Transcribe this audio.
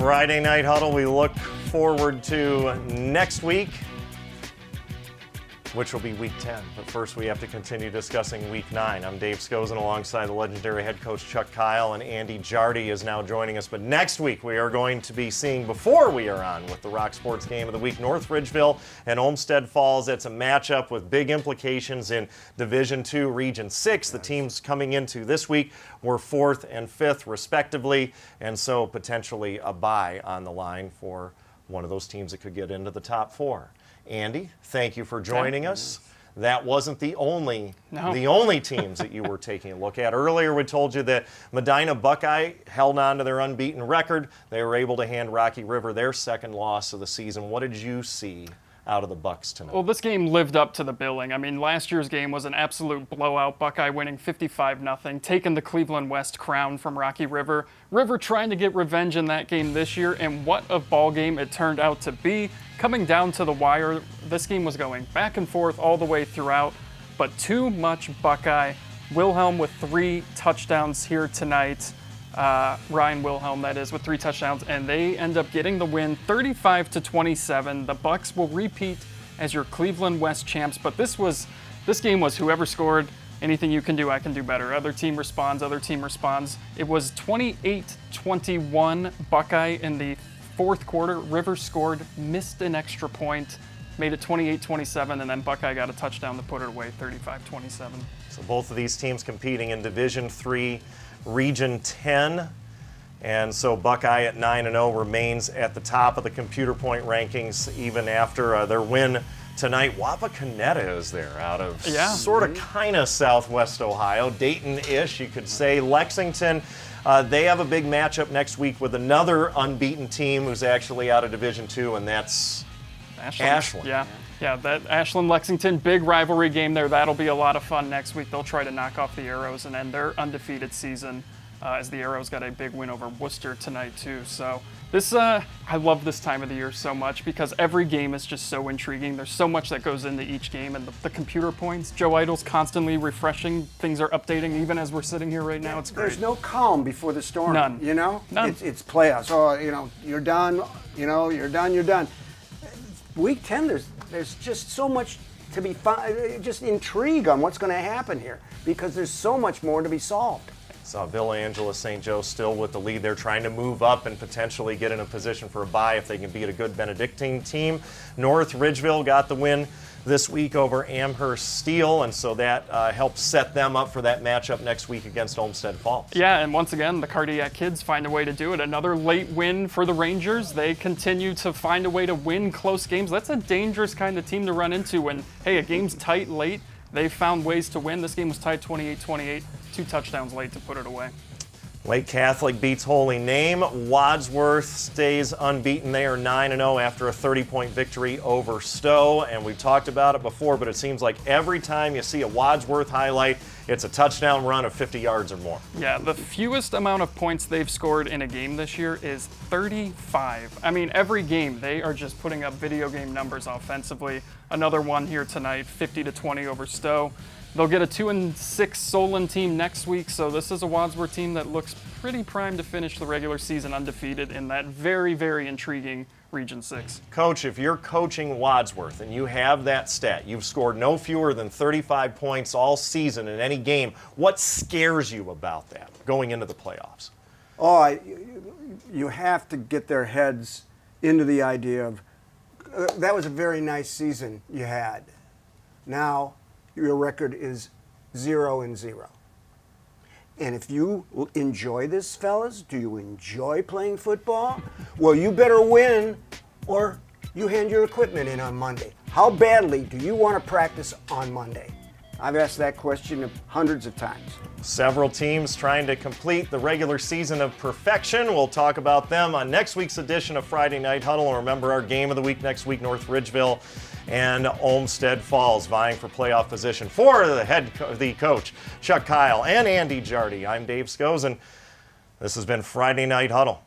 Friday Night Huddle. We look forward to next week, which will be Week 10. But first, we have to continue discussing Week 9. I'm Dave Scozen alongside the legendary head coach Chuck Kyle, and Andy Jardy is now joining us. But next week, we are going to be seeing, before we are on with the Rock Sports Game of the Week, North Ridgeville and Olmsted Falls. It's a matchup with big implications in Division II, Region 6. The teams coming into this week were 4th and 5th, respectively, and so potentially a bye on the line for one of those teams that could get into the top 4. Andy, thank you for joining us. That wasn't the only teams that you were taking a look at. Earlier we told you that Medina Buckeye held on to their unbeaten record. They were able to hand Rocky River their second loss of the season. What did you see out of the Bucks tonight? Well, this game lived up to the billing. I mean, last year's game was an absolute blowout. Buckeye winning 55-0, taking the Cleveland West crown from Rocky River. River trying to get revenge in that game this year, and what a ball game it turned out to be. Coming down to the wire, this game was going back and forth all the way throughout, but too much Buckeye. Wilhelm with 3 touchdowns here tonight. Ryan Wilhelm, that is, with 3 touchdowns, and they end up getting the win 35-27. The Bucks will repeat as your Cleveland West champs, but this game was whoever scored, anything you can do, I can do better. Other team responds. It was 28-21 Buckeye in the fourth quarter. River scored, missed an extra point, made it 28-27, and then Buckeye got a touchdown to put it away, 35-27. So both of these teams competing in Division III, Region 10, and so Buckeye at 9-0 remains at the top of the computer point rankings even after their win tonight. Wapakoneta is there out of sort of kind of southwest Ohio, Dayton-ish, you could say. Lexington, they have a big matchup next week with another unbeaten team who's actually out of Division II, and that's Ashland. Yeah, that Ashland-Lexington, big rivalry game there. That'll be a lot of fun next week. They'll try to knock off the Arrows and end their undefeated season as the Arrows got a big win over Worcester tonight too. So this, I love this time of the year so much because every game is just so intriguing. There's so much that goes into each game, and the computer points, Joe Idle's constantly refreshing. Things are updating even as we're sitting here right now. It's great. There's no calm before the storm. None. You know? None. It's playoffs. Oh, you're done. You're done. Week 10, there's just so much to be just intrigue on what's going to happen here because there's so much more to be solved. Saw Villa Angela St. Joe still with the lead. They're trying to move up and potentially get in a position for a bye if they can beat a good Benedictine team. North Ridgeville got the win this week over Amherst Steel, and so that helps set them up for that matchup next week against Olmsted Falls. Yeah, and once again, the Cardiac Kids find a way to do it. Another late win for the Rangers. They continue to find a way to win close games. That's a dangerous kind of team to run into when, hey, a game's tight late. They found ways to win. This game was tied 28-28, 2 touchdowns late to put it away. Lake Catholic beats Holy Name. Wadsworth stays unbeaten. They are 9-0 after a 30-point victory over Stowe. And we've talked about it before, but it seems like every time you see a Wadsworth highlight, it's a touchdown run of 50 yards or more. Yeah, the fewest amount of points they've scored in a game this year is 35. I mean, every game they are just putting up video game numbers offensively. Another one here tonight, 50-20 over Stowe. They'll get a 2-6 Solon team next week, so this is a Wadsworth team that looks pretty primed to finish the regular season undefeated in that very, very intriguing Region 6. Coach, if you're coaching Wadsworth and you have that stat, you've scored no fewer than 35 points all season in any game, what scares you about that going into the playoffs? Oh, you have to get their heads into the idea of that was a very nice season you had. Now, your record is 0-0. And if you enjoy this, fellas, do you enjoy playing football? Well, you better win or you hand your equipment in on Monday. How badly do you want to practice on Monday? I've asked that question hundreds of times. Several teams trying to complete the regular season of perfection. We'll talk about them on next week's edition of Friday Night Huddle. And remember our game of the week next week, North Ridgeville and Olmsted Falls vying for playoff position. For the coach, Chuck Kyle, and Andy Jardy, I'm Dave Scozen. This has been Friday Night Huddle.